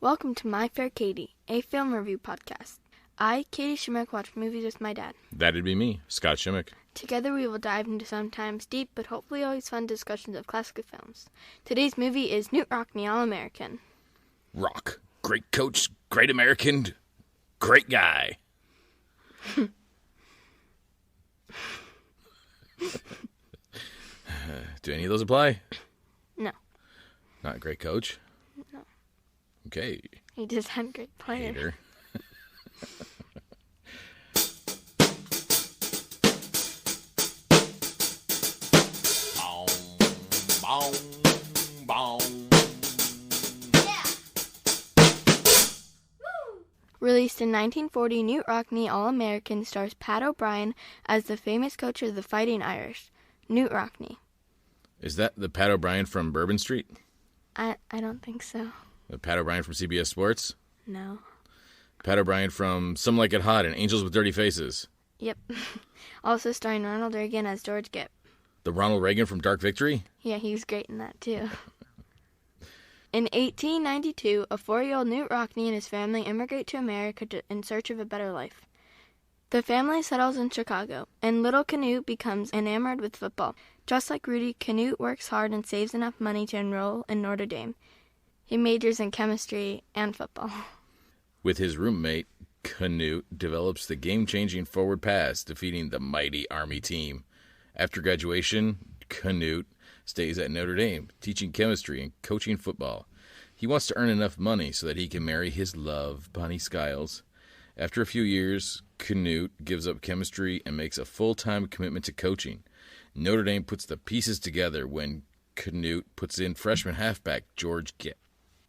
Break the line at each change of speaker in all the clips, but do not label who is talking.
Welcome to My Fair Katie, a film review podcast. I, Katie Shimmick, watch movies with my dad.
That'd be me, Scott Shimmick.
Together we will dive into sometimes deep but hopefully always fun discussions of classic films. Today's movie is Knute Rockne, All-American.
Rock. Great coach, great American, great guy. Do any of those apply?
No.
Not a great coach?
No.
Okay.
He just had great players.
Hater.
Released in 1940, Knute Rockne, All-American, stars Pat O'Brien as the famous coach of the Fighting Irish, Knute Rockne.
Is that the Pat O'Brien from Bourbon Street?
I don't think so.
The Pat O'Brien from CBS Sports?
No.
Pat O'Brien from Some Like It Hot and Angels with Dirty Faces?
Yep. Also starring Ronald Reagan as George Gipp.
The Ronald Reagan from Dark Victory?
Yeah, he was great in that too. In 1892, a 4-year-old Knute Rockne and his family immigrate to America in search of a better life. The family settles in Chicago, and little Knute becomes enamored with football. Just like Rudy, Knute works hard and saves enough money to enroll in Notre Dame. He majors in chemistry and football.
With his roommate, Knute develops the game-changing forward pass, defeating the mighty Army team. After graduation, Knute stays at Notre Dame, teaching chemistry and coaching football. He wants to earn enough money so that he can marry his love, Bonnie Skiles. After a few years, Knute gives up chemistry and makes a full-time commitment to coaching. Notre Dame puts the pieces together when Knute puts in freshman halfback George Gipp.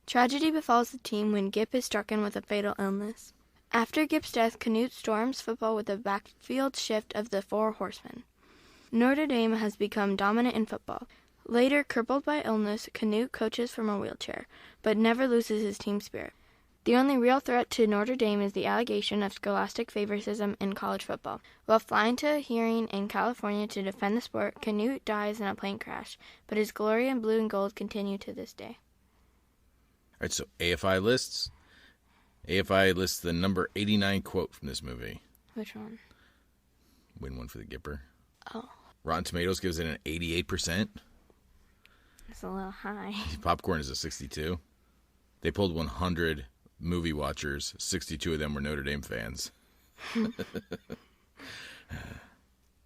Tragedy befalls the team when Gipp is stricken with a fatal illness. After Gipp's death, Knute storms football with a backfield shift of the Four Horsemen. Notre Dame has become dominant in football. Later, crippled by illness, Knute coaches from a wheelchair, but never loses his team spirit. The only real threat to Notre Dame is the allegation of scholastic favoritism in college football. While flying to a hearing in California to defend the sport, Knute dies in a plane crash, but his glory in blue and gold continue to this day.
All right, so AFI lists. AFI lists the number 89 quote from this movie.
Which one?
Win one for the Gipper.
Oh.
Rotten Tomatoes gives it an 88%.
It's a little high.
Popcorn is a 62. They pulled 100 movie watchers. 62 of them were Notre Dame fans.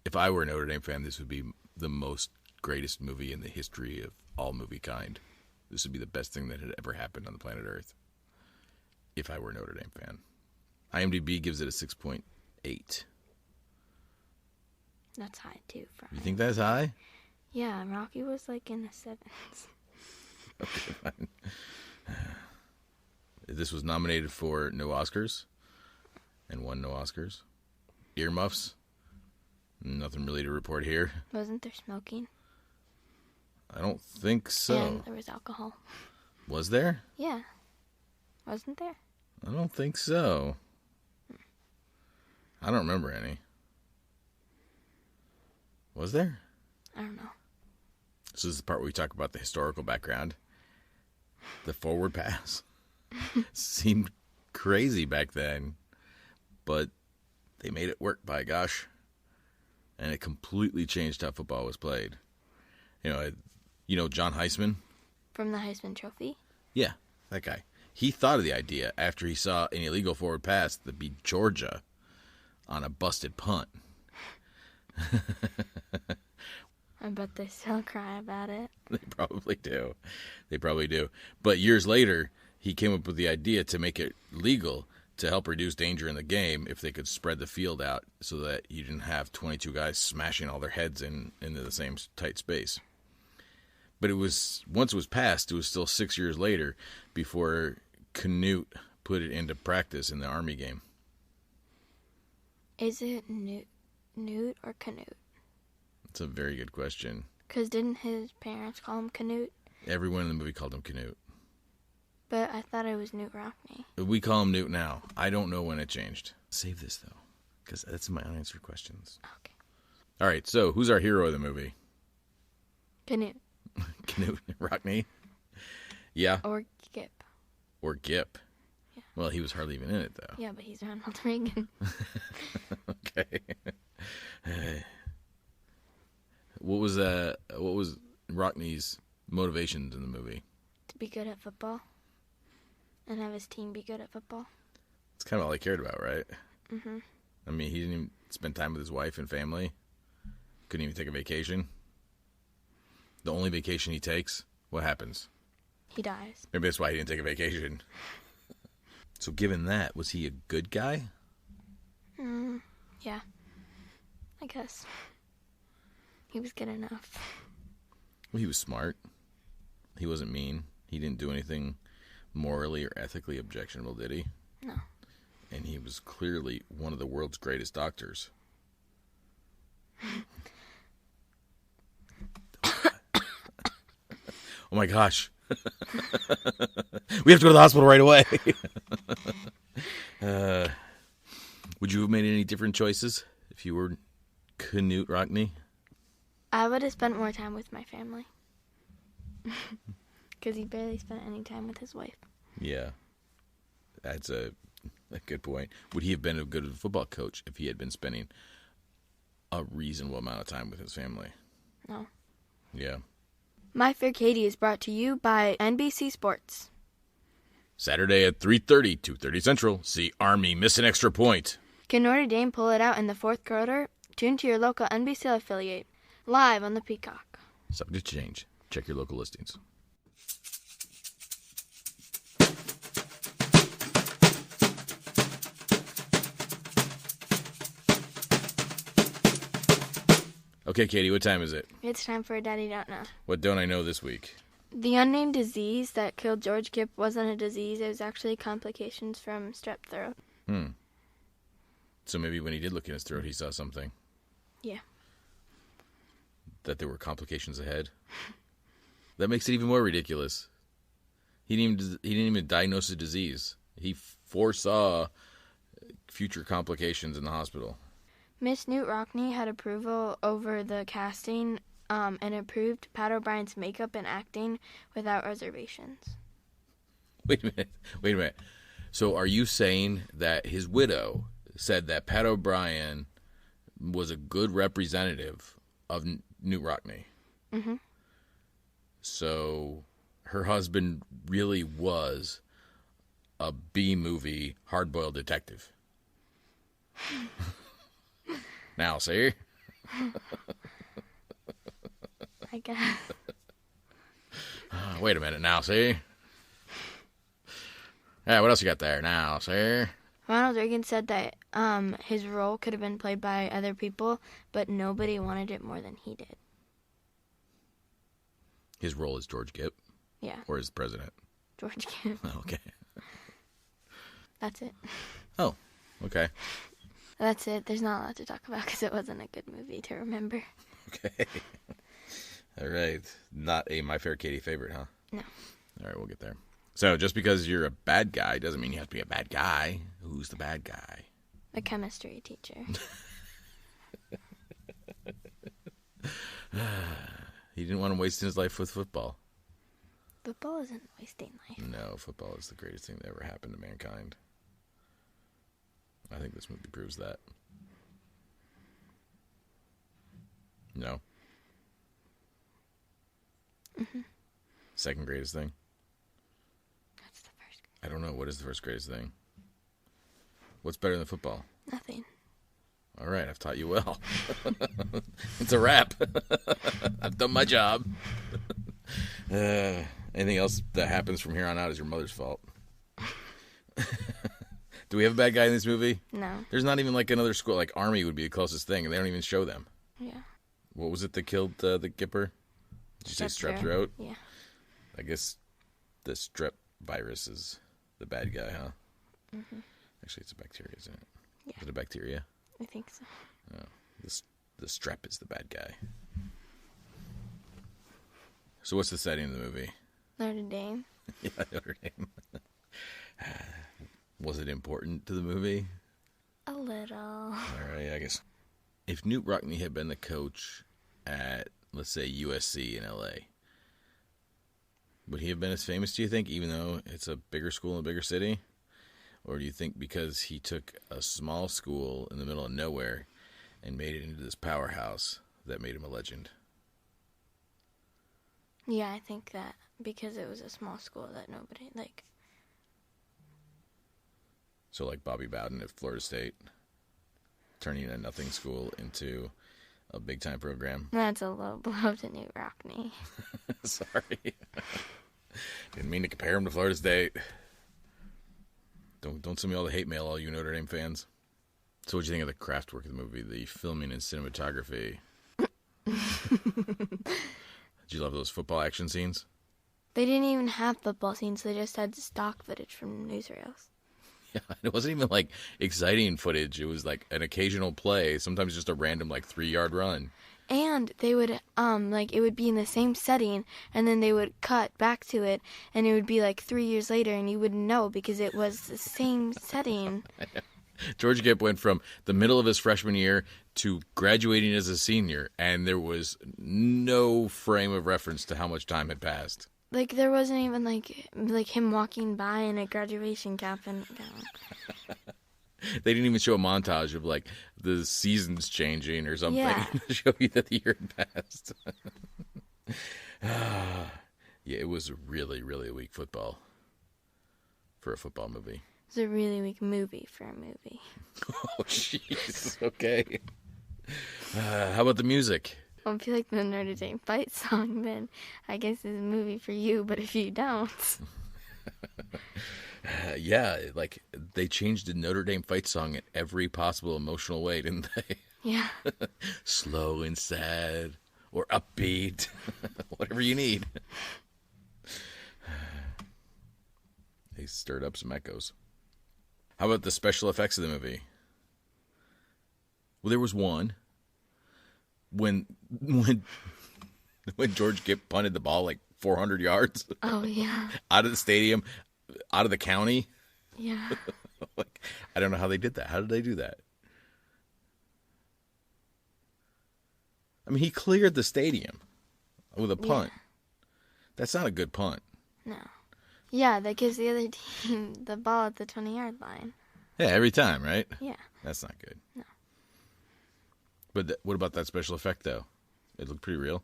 If I were a Notre Dame fan, this would be the most greatest movie in the history of all movie kind. This would be the best thing that had ever happened on the planet Earth. If I were a Notre Dame fan. IMDb gives it a 6.8.
That's high, too.
You think that's high?
Yeah, Rocky was like in the 7s.
Okay, fine. This was nominated for no Oscars and won no Oscars. Earmuffs. Nothing really to report here.
Wasn't there smoking?
I don't think so.
And there was alcohol.
Was there?
Yeah. Wasn't there?
I don't think so. I don't remember any. Was there?
I don't know.
This is the part where we talk about the historical background. The forward pass seemed crazy back then, but they made it work, by gosh. And it completely changed how football was played. You know John Heisman?
From the Heisman Trophy?
Yeah, that guy. He thought of the idea after he saw an illegal forward pass that beat Georgia on a busted punt.
I bet they still cry about it.
They probably do. They probably do. But years later, he came up with the idea to make it legal to help reduce danger in the game if they could spread the field out so that you didn't have 22 guys smashing all their heads into the same tight space. But once it was passed, it was still 6 years later before Knute put it into practice in the Army game.
Is it Knute or Knute?
That's a very good question.
Because didn't his parents call him Knute?
Everyone in the movie called him Knute.
But I thought it was Knute Rockne.
We call him Knute now. I don't know when it changed. Save this, though, because that's my unanswered questions.
Okay.
All right, so who's our hero of the movie?
Knute.
Knute Rockne? Yeah.
Or Gipp.
Or Gip.
Yeah.
Well, he was hardly even in it, though.
Yeah, but he's Ronald Reagan.
Okay. What was Rockne's motivations in the movie?
To be good at football. And have his team be good at football.
It's kind of all he cared about, right?
Mm-hmm.
I mean, he didn't even spend time with his wife and family. Couldn't even take a vacation. The only vacation he takes, what happens?
He dies.
Maybe that's why he didn't take a vacation. So given that, was he a good guy?
Yeah. I guess. He was good enough.
Well, he was smart. He wasn't mean. He didn't do anything morally or ethically objectionable, did he?
No.
And he was clearly one of the world's greatest doctors. Oh my gosh. We have to go to the hospital right away. Would you have made any different choices if you were Knute Rockne?
I would have spent more time with my family. Because he barely spent any time with his wife.
Yeah. That's a good point. Would he have been a good football coach if he had been spending a reasonable amount of time with his family?
No.
Yeah.
My Fair Katie is brought to you by NBC Sports.
Saturday at 3:30, 2:30 Central. See Army miss an extra point.
Can Notre Dame pull it out in the fourth quarter? Tune to your local NBC affiliate. Live on the Peacock.
Subject to change. Check your local listings. Okay, Katie, what time is it?
It's time for a Daddy Don't Know.
What don't I know this week?
The unnamed disease that killed George Gipp wasn't a disease. It was actually complications from strep throat.
So maybe when he did look in his throat, he saw something.
Yeah.
That there were complications ahead. That makes it even more ridiculous. He didn't even diagnose a disease. He foresaw future complications in the hospital.
Miss Knute Rockne had approval over the casting and approved Pat O'Brien's makeup and acting without reservations.
Wait a minute. So are you saying that his widow said that Pat O'Brien was a good representative of Knute Rockne?
Mm-hmm.
So her husband really was a B-movie hard-boiled detective. Now, see?
I guess.
Wait a minute now, see? Yeah, what else you got there now, see?
Ronald Reagan said that his role could have been played by other people, but nobody wanted it more than he did.
His role is George Gipp?
Yeah.
Or as president?
George Gipp.
Okay.
That's it.
Oh, okay.
That's it. There's not a lot to talk about because it wasn't a good movie to remember.
Okay. All right. Not a My Fair Katie favorite, huh?
No.
All right, we'll get there. So just because you're a bad guy doesn't mean you have to be a bad guy. Who's the bad guy?
The chemistry teacher.
He didn't want to waste his life with football.
Football isn't wasting life.
No, football is the greatest thing that ever happened to mankind. I think this movie proves that. No?
Mm-hmm.
Second greatest thing?
That's the first.
I don't know. What is the first greatest thing? What's better than football?
Nothing.
All right, I've taught you well. It's a wrap. I've done my job. Anything else that happens from here on out is your mother's fault. Do we have a bad guy in this movie?
No.
There's not even like another school. Like Army would be the closest thing, and they don't even show them.
Yeah.
What was it that killed the Gipper? Did you say strep throat?
Yeah.
I guess the strep virus is the bad guy, huh?
Mm-hmm.
Actually, it's a bacteria, isn't it?
Yeah.
Is it a bacteria?
I think so.
Oh, the strep is the bad guy. So what's the setting of the movie?
Notre Dame.
Yeah, Notre Dame. Was it important to the movie?
A little.
All right, I guess. If Knute Rockne had been the coach at, let's say, USC in LA, Would he have been as famous, do you think, even though it's a bigger school in a bigger city? Or do you think because he took a small school in the middle of nowhere and made it into this powerhouse that made him a legend?
Yeah, I think that because it was a small school that nobody, like...
So like Bobby Bowden at Florida State, turning a nothing school into a big-time program.
That's a low blow to Knute Rockne.
Sorry. Didn't mean to compare him to Florida State. Don't send me all the hate mail, all you Notre Dame fans. So what'd you think of the craft work of the movie, the filming and cinematography? Did you love those football action scenes?
They didn't even have football scenes. They just had stock footage from newsreels.
Yeah, it wasn't even like exciting footage. It was like an occasional play, sometimes just a random like 3-yard run.
And they would, like, it would be in the same setting, and then they would cut back to it, and it would be like 3 years later, and you wouldn't know because it was the same setting.
George Gipp went from the middle of his freshman year to graduating as a senior, and there was no frame of reference to how much time had passed.
Like, there wasn't even, like him walking by in a graduation cap and gown.
They didn't even show a montage of, like, the seasons changing or something to show you that the year had passed. Yeah, it was really, really weak football for a football movie.
It's a really weak movie for a movie.
Oh, jeez. Okay. How about the music?
Well, if you like the Notre Dame fight song, then I guess it's a movie for you, but if you don't...
Yeah, like, they changed the Notre Dame fight song in every possible emotional way, didn't they?
Yeah.
Slow and sad, or upbeat, whatever you need. They stirred up some echoes. How about the special effects of the movie? Well, there was one. When George Gipp punted the ball like 400 yards.
Oh, yeah.
Out of the stadium, out of the county.
Yeah.
Like, I don't know how they did that. How did they do that? I mean, he cleared the stadium with a punt. Yeah. That's not a good punt. No.
Yeah, that gives the other team the ball at the 20-yard line.
Yeah, every time, right?
Yeah. That's
not good. No. But what about that special effect, though? It looked pretty real.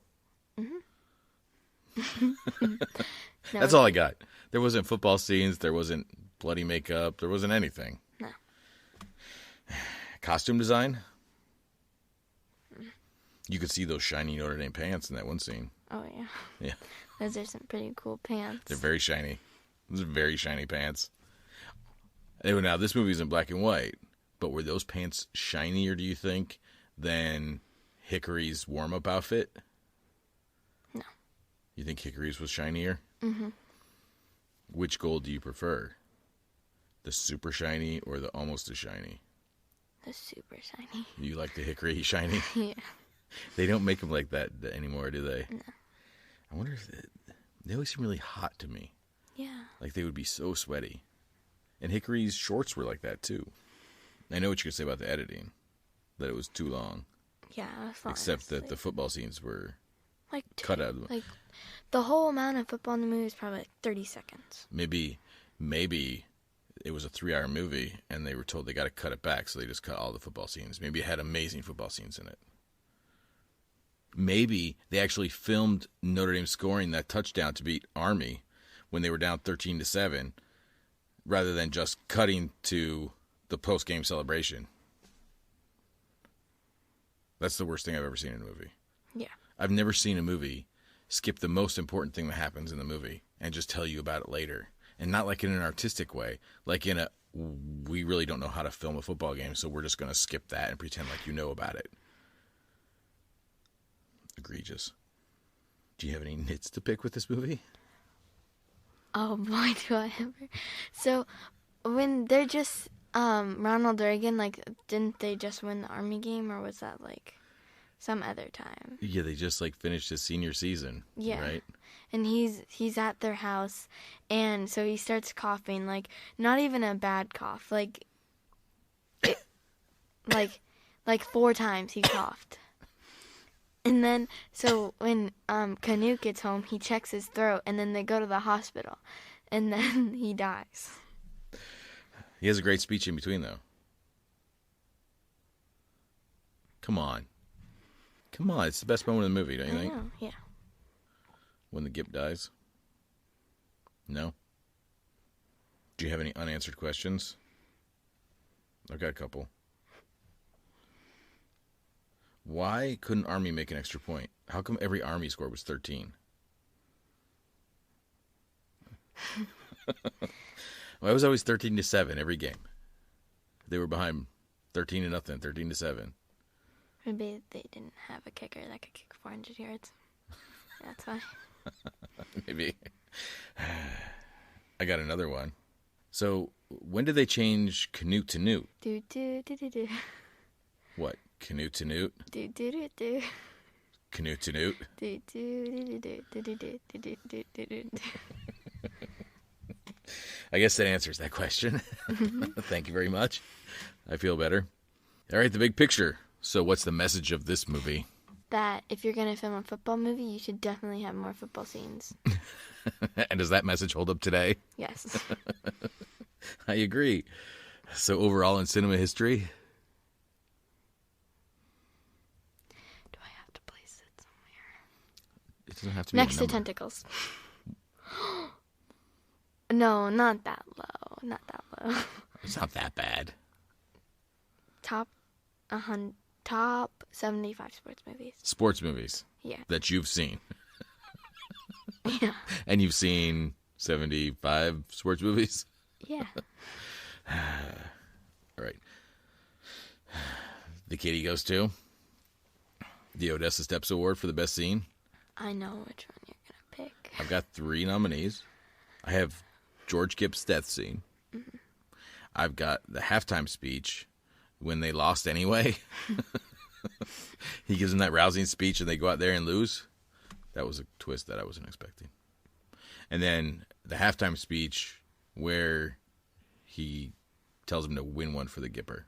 Mm-hmm. No, that's all I got. There wasn't football scenes. There wasn't bloody makeup. There wasn't anything. No. Costume design? You could see those shiny Notre Dame pants in that one scene.
Oh, yeah.
Yeah.
Those are some pretty cool pants.
They're very shiny. Those are very shiny pants. Anyway, now, this movie's in black and white, but were those pants shinier, do you think, than Hickory's warm-up outfit? No. You think Hickory's was shinier? Mm-hmm. Which gold do you prefer? The super shiny or the almost as shiny?
The super shiny.
You like the Hickory shiny?
Yeah.
They don't make them like that anymore, do they?
No.
I wonder if they always seem really hot to me.
Yeah.
Like they would be so sweaty. And Hickory's shorts were like that, too. I know what you could say about the editing. That it was too long.
Yeah,
except that the football scenes were
like
cut out of
like the whole amount of football in the movie is probably like 30 seconds.
Maybe it was a 3-hour movie and they were told they got to cut it back, so they just cut all the football scenes. Maybe it had amazing football scenes in it. Maybe they actually filmed Notre Dame scoring that touchdown to beat Army when they were down 13-7, rather than just cutting to the post-game celebration. That's the worst thing I've ever seen in a movie.
Yeah.
I've never seen a movie skip the most important thing that happens in the movie and just tell you about it later. And not like in an artistic way. Like in we really don't know how to film a football game, so we're just going to skip that and pretend like you know about it. Egregious. Do you have any nits to pick with this movie?
Oh, boy, do I ever. So, when they're just... Ronald Reagan, like, didn't they just win the Army game, or was that, like, some other time?
Yeah, they just, like, finished his senior season, right?
And he's at their house, and so he starts coughing, like, not even a bad cough, like 4 times he coughed. And then, so when Knute gets home, he checks his throat, and then they go to the hospital, and then he dies.
He has a great speech in between, though. Come on. It's the best moment of the movie, don't you think?
Know, yeah.
When the Gip dies. No? Do you have any unanswered questions? I've got a couple. Why couldn't Army make an extra point? How come every Army score was 13? Well, it was always 13-7 every game. They were behind 13-0, 13-7.
Maybe they didn't have a kicker that could kick 400 yards. That's why.
Maybe. I got another one. So, when did they change Knute to Newt?
Do do do do do.
What? Knute to Newt?
Do do do do.
Knute to Newt?
Do do do do do do do do do do do.
I guess that answers that question. Thank you very much. I feel better. All right, the big picture. So what's the message of this movie?
That if you're going to film a football movie, you should definitely have more football scenes.
And does that message hold up today?
Yes.
I agree. So overall in cinema history?
Do I have to place it somewhere?
It doesn't have to be
Next
a
to
number.
tentacles. No, not that low. Not that low.
It's not that bad.
Top 75 sports movies.
Sports movies.
Yeah.
That you've seen.
Yeah.
And you've seen 75 sports movies?
Yeah.
All right. The Katie goes to the Odessa Steps Award for the best scene.
I know which one you're going to pick.
I've got 3 nominees. I have George Gipp's death scene. Mm-hmm. I've got the halftime speech when they lost anyway. He gives them that rousing speech and they go out there and lose. That was a twist that I wasn't expecting. And then the halftime speech where he tells them to win one for the Gipper.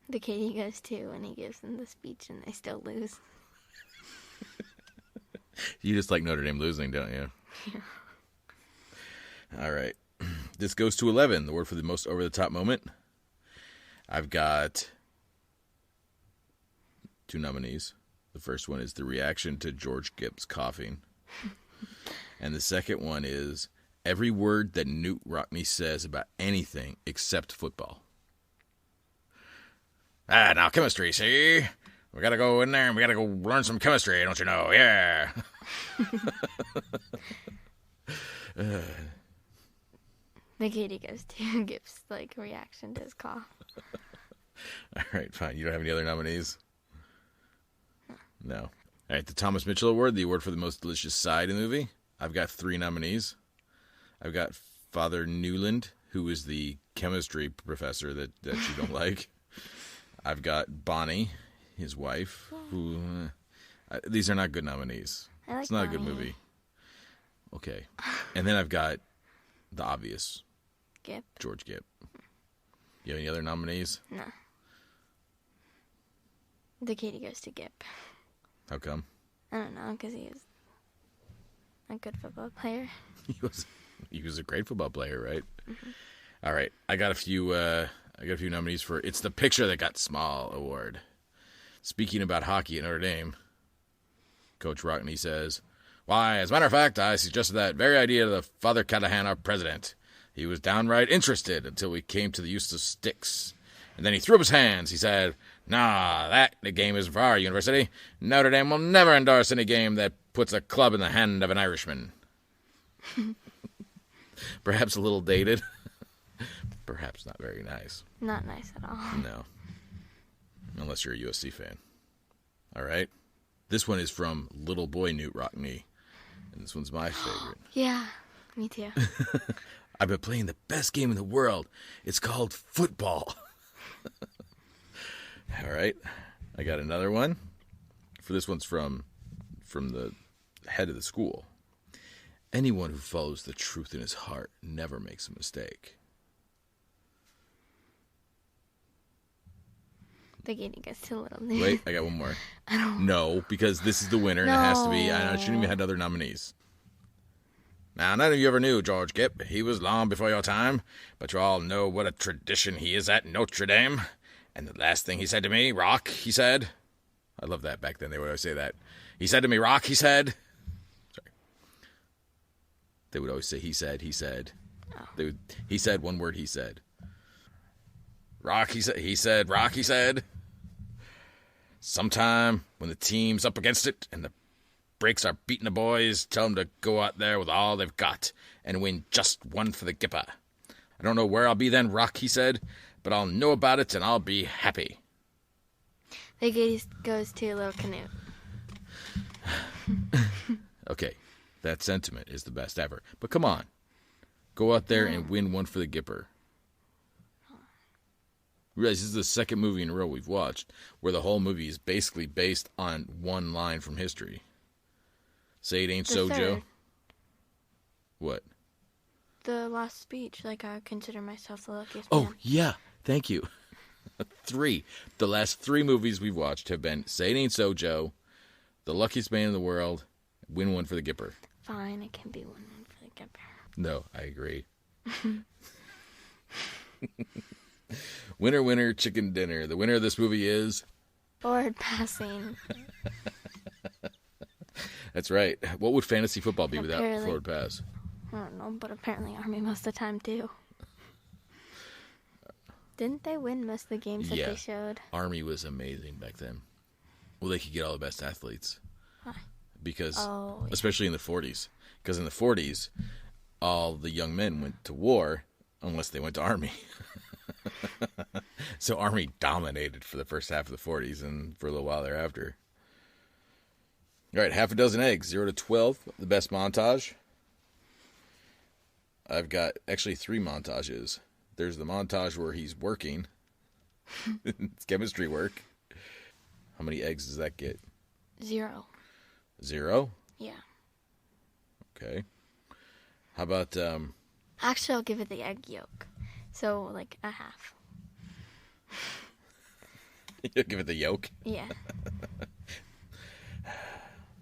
The Katie goes to when he gives them the speech and they still lose.
You just like Notre Dame losing, don't you?
Yeah.
All right. This goes to 11, the word for the most over-the-top moment. I've got 2 nominees. The first one is the reaction to George Gipp's coughing. And the second one is every word that Knute Rockne says about anything except football. Now chemistry, see? We gotta go in there and we gotta go learn some chemistry, don't you know? Yeah.
The Katie goes to gives reaction to his cough.
All right, fine. You don't have any other nominees? No. All right, the Thomas Mitchell Award, the award for the most delicious side in the movie. I've got 3 nominees. I've got Father Newland, who is the chemistry professor that you don't like. I've got Bonnie, his wife, who... these are not good nominees. It's not
Bonnie.
A good movie. Okay. And then I've got the obvious.
Gipp.
George Gipp. You have any other nominees?
No. The Katie goes to Gipp.
How come?
I don't know, because he was a good football player.
He was a great football player, right?
Mm-hmm.
All right, I got a few nominees for It's the Picture That Got Small award. Speaking about hockey at Notre Dame, Coach Rockne says, "Why, as a matter of fact, I suggested that very idea to the Father Callahan, our president. He was downright interested until we came to the use of sticks. And then he threw up his hands. He said, 'Nah, that game isn't for our university. Notre Dame will never endorse any game that puts a club in the hand of an Irishman.'" Perhaps a little dated. Perhaps not very nice.
Not nice at all.
No. Unless you're a USC fan. All right. This one is from little boy Knute Rockne. And this one's my favorite.
Yeah, me too.
I've been playing the best game in the world. It's called football. All right. I got another one. For this one's from the head of the school. "Anyone who follows the truth in his heart never makes a mistake."
They gave you guys too little.
Wait, I got one more. No, because this is the winner, and it has to be. I shouldn't even have other nominees. Now, none of you ever knew George Gipp. He was long before your time, but you all know what a tradition he is at Notre Dame. And the last thing he said to me, Rock, he said. I love that back then. They would always say that. He said to me, Rock, he said. Sorry. They would always say, he said. Oh. He said one word, he said. Rock, he said, Rock, he said. Sometime when the team's up against it and the breaks are beating the boys, tell them to go out there with all they've got and win just one for the Gipper. I don't know where I'll be then, Rock, he said, but I'll know about it and I'll be happy.
The gaze goes to little Knute.
Okay, that sentiment is the best ever. But come on. Go out there and win one for the Gipper. Realize this is the second movie in a row we've watched where the whole movie is basically based on one line from history. Say it ain't so, Joe. What?
The last speech, like I consider myself the luckiest
man.
Oh,
yeah. Thank you. 3. The last 3 movies we've watched have been Say It Ain't So, Joe, The Luckiest Man in the World, Win One for the Gipper.
Fine, it can be one for the Gipper.
No, I agree. Winner, winner, chicken dinner. The winner of this movie is...
Forward passing.
That's right. What would fantasy football be without forward pass?
I don't know, but apparently Army most of the time, too. Didn't they win most of the games that they showed? Army
was amazing back then. Well, they could get all the best athletes.
Why?
Because, especially in the 40s. Because in the 40s, all the young men went to war unless they went to Army. So Army dominated for the first half of the 40s and for a little while thereafter. All right, half a dozen eggs, 0 to 12, the best montage. I've got actually 3 montages. There's the montage where he's working. It's chemistry work. How many eggs does that get?
0.
0?
Yeah.
Okay. How about...
Actually, I'll give it the egg yolk. So, like, a half.
You'll give it the yolk?
Yeah.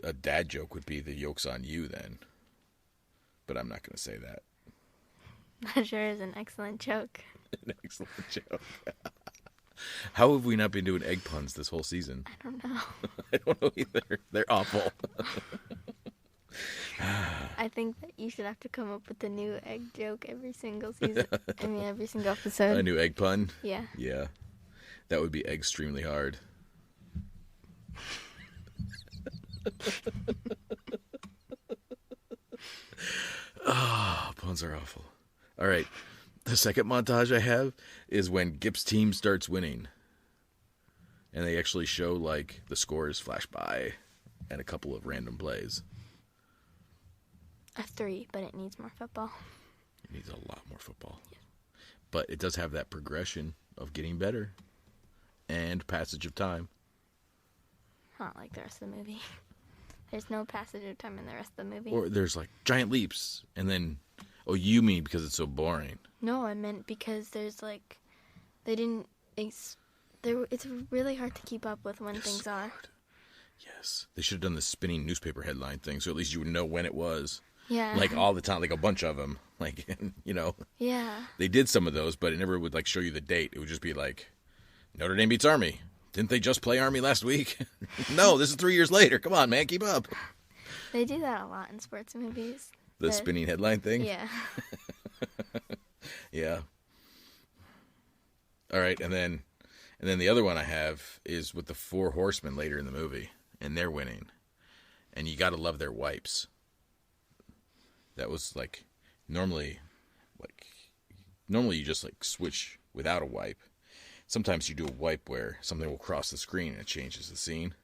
A dad joke would be the yolk's on you then. But I'm not going to say that.
That sure is an excellent joke.
An excellent joke. How have we not been doing egg puns this whole season?
I don't know.
I don't know either. They're awful.
I think that you should have to come up with a new egg joke every single season. I mean, every single episode.
A new egg pun?
Yeah.
Yeah. That would be extremely hard. Puns are awful. All right. The second montage I have is when Gipp's team starts winning. And they actually show, like, the scores flash by and a couple of random plays.
A 3, but it needs more football.
It needs a lot more football. Yeah. But it does have that progression of getting better and passage of time.
Not like the rest of the movie. There's no passage of time in the rest of the movie.
Or there's, like, giant leaps, and then... Oh, you mean because it's so boring?
No, I meant because there's, like... They didn't... It's really hard to keep up with when things are.
Yes. They should have done the spinning newspaper headline thing, so at least you would know when it was.
Yeah.
Like, all the time, like a bunch of them. Like, you know.
Yeah.
They did some of those, but it never would, like, show you the date. It would just be like, Notre Dame beats Army. Didn't they just play Army last week? No, this is 3 years later. Come on, man, keep up.
They do that a lot in sports movies.
The spinning headline thing?
Yeah.
Yeah. All right, and then the other one I have is with the 4 horsemen later in the movie, and they're winning. And you got to love their wipes. That was like normally you just like switch without a wipe. Sometimes you do a wipe where something will cross the screen and it changes the scene.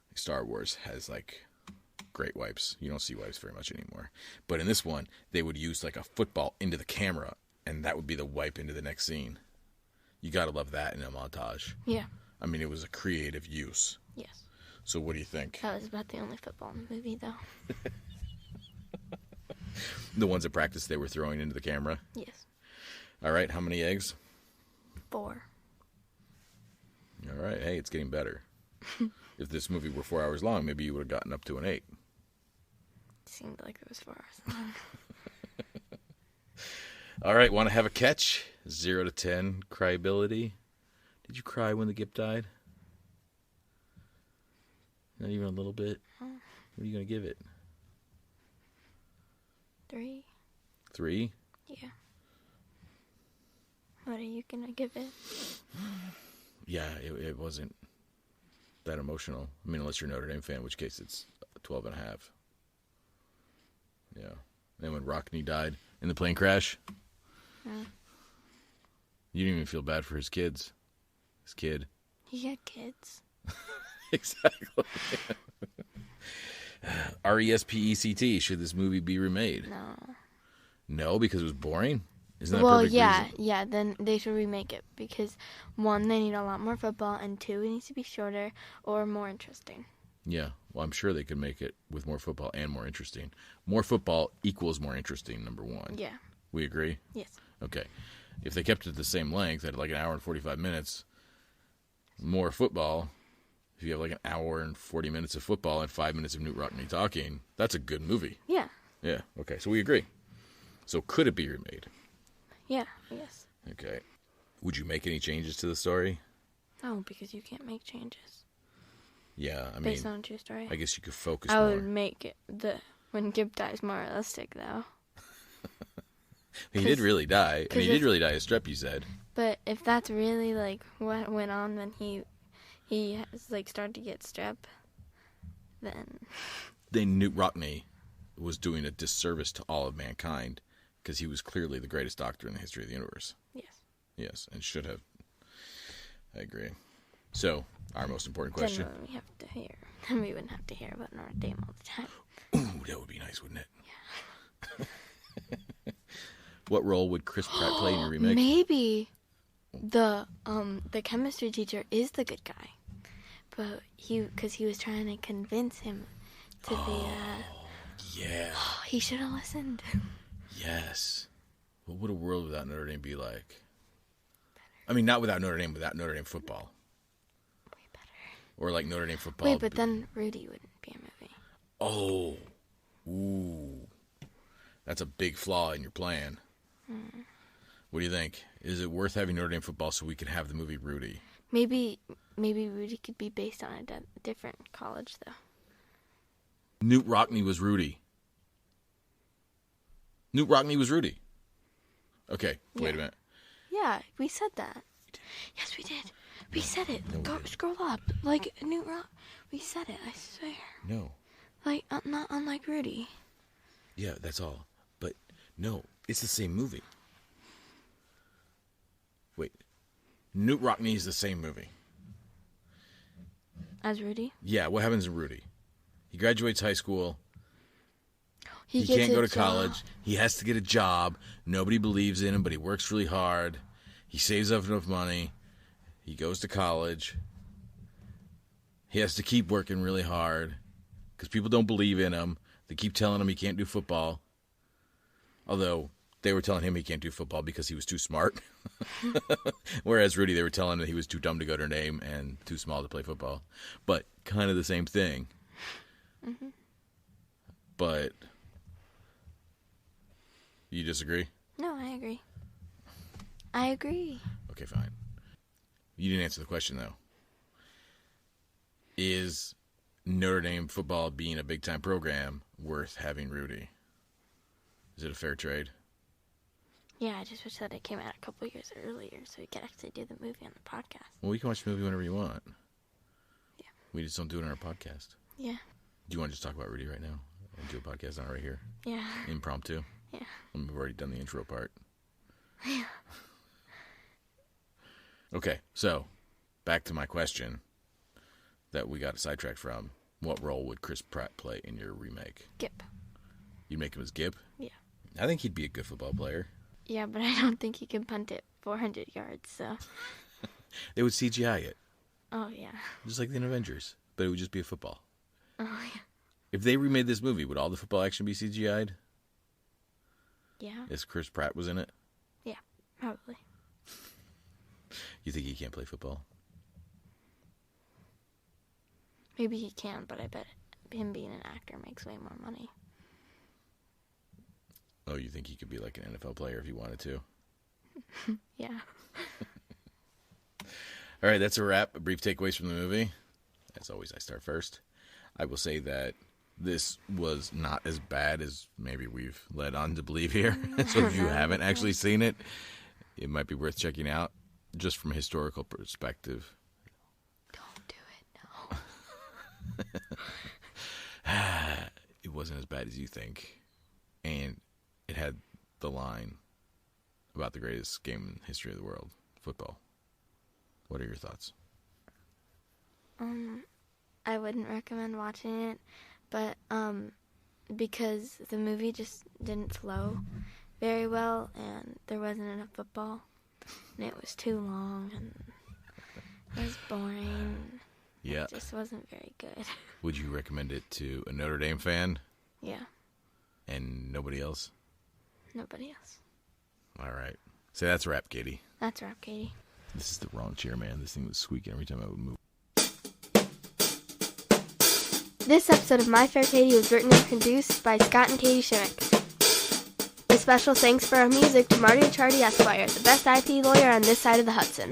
Like Star Wars has like great wipes. You don't see wipes very much anymore. But in this one, they would use like a football into the camera, and that would be the wipe into the next scene. You gotta love that in a montage.
Yeah.
I mean, it was a creative use.
Yes.
So what do you think?
That was about the only football in the movie, though.
The ones at practice they were throwing into the camera?
Yes.
All right, how many eggs?
4.
All right. Hey, it's getting better. If this movie were 4 hours long, maybe you would have gotten up to an 8.
Seemed like it was 4 hours long.
All right. Want to have a catch? 0 to 10 cryability. Did you cry when the Gip died? Not even a little bit? What are you going to give it?
3.
3?
Yeah. What are you going to give it?
Yeah, it wasn't that emotional. I mean, unless you're a Notre Dame fan, in which case it's 12 and a half. Yeah. And when Rockne died in the plane crash, you didn't even feel bad for his kids. His kid.
He had kids.
Exactly. RESPECT. Should this movie be remade?
No.
No, because it was boring? Isn't that
Well,
perfect
yeah,
reason?
yeah, then they should remake it because, 1, they need a lot more football, and 2, it needs to be shorter or more interesting.
Yeah, well, I'm sure they could make it with more football and more interesting. More football equals more interesting, number 1.
Yeah.
We agree?
Yes.
Okay. If they kept it the same length, at like an hour and 45 minutes, more football, if you have like an hour and 40 minutes of football and 5 minutes of Knute Rockne talking, that's a good movie.
Yeah.
Yeah, okay, so we agree. So could it be remade?
Yeah, yes.
Okay. Would you make any changes to the story?
No, because you can't make changes.
Yeah, I mean,
Based on a true story.
I guess you could focus
I
more.
would make it when Gip dies more realistic, though.
He did really die. I mean, he did
if-
really die of strep, you said.
But if that's really, like, what went on when he has, like, started to get strep, then...
Then Knute Rockne was doing a disservice to all of mankind because he was clearly the greatest doctor in the history of the universe.
Yes.
Yes, and should have. I agree. So, our most important question.
Then we have to hear. Then we wouldn't have to hear about Notre Dame all the time.
Ooh, that would be nice, wouldn't it? Yeah. What role would Chris Pratt play in your remake?
Maybe the chemistry teacher is the good guy, but because he was trying to convince him to be.
Yeah.
He should have listened.
Yes. What would a world without Notre Dame be like? I mean, not without Notre Dame, without Notre Dame football.
Way better.
Or like Notre Dame football.
Wait, but then Rudy wouldn't be a movie.
Oh. Ooh. That's a big flaw in your plan. What do you think? Is it worth having Notre Dame football so we can have the movie Rudy?
Maybe Rudy could be based on a different college, though.
Knute Rockne was Rudy. Knute Rockne was Rudy. Okay, wait a minute.
Yeah, we said that. Yes, we did. We said it.
No, we
Go
didn't.
scroll up. Like Knute Rock. We said it. I swear.
No.
Like not unlike Rudy.
Yeah, that's all. But no, it's the same movie. Wait. Knute Rockne is the same movie.
As Rudy.
Yeah, what happens in Rudy? He graduates high school. He
gets
can't
a
go to
job.
college. He has to get a job. Nobody believes in him, but he works really hard. He saves up enough money. He goes to college. He has to keep working really hard because people don't believe in him. They keep telling him he can't do football. Although they were telling him he can't do football because he was too smart. Whereas Rudy, they were telling him he was too dumb to go to Notre Dame and too small to play football. But kind of the same thing.
Mm-hmm.
But you disagree?
No, I agree. I agree.
Okay, fine. You didn't answer the question, though. Is Notre Dame football being a big-time program worth having Rudy? Is it a fair trade?
Yeah, I just wish that it came out a couple years earlier so we could actually do the movie on the podcast.
Well, we can watch the movie whenever you want.
Yeah.
We just don't do it on our podcast.
Yeah.
Do you want to just talk about Rudy right now and do a podcast on it right here?
Yeah.
Impromptu?
Yeah.
We've already done the intro part.
Yeah.
Okay, so back to my question that we got sidetracked from. What role would Chris Pratt play in your remake?
Gip.
You'd make him as Gip?
Yeah.
I think he'd be a good football player.
Yeah, but I don't think he can punt it 400 yards, so.
They would CGI it,
Oh, yeah.
just like in Avengers, but it would just be a football.
Oh, yeah.
If they remade this movie, would all the football action be CGI'd?
Yeah.
As Chris Pratt was in it?
Yeah, probably.
You think he can't play football?
Maybe he can, but I bet him being an actor makes way more money.
Oh, you think he could be like an NFL player if he wanted to?
Yeah.
All right, that's a wrap. Brief takeaways from the movie. As always, I start first. I will say that this was not as bad as maybe we've led on to believe here. So if you haven't actually seen it, it might be worth checking out just from a historical perspective.
Don't do it, no.
It wasn't as bad as you think. And it had the line about the greatest game in the history of the world, football. What are your thoughts?
I wouldn't recommend watching it, but because the movie just didn't flow very well, and there wasn't enough football, and it was too long, and it was boring.
Yeah.
It just wasn't very good.
Would you recommend it to a Notre Dame fan?
Yeah.
And nobody else?
Nobody else.
All right. So that's a wrap, Katie.
That's a wrap, Katie.
This is the wrong chair, man. This thing was squeaking every time I would move.
This episode of My Fair Katie was written and produced by Scott and Katie Shimmick. A special thanks for our music to Marty Chardy Esquire, the best IP lawyer on this side of the Hudson.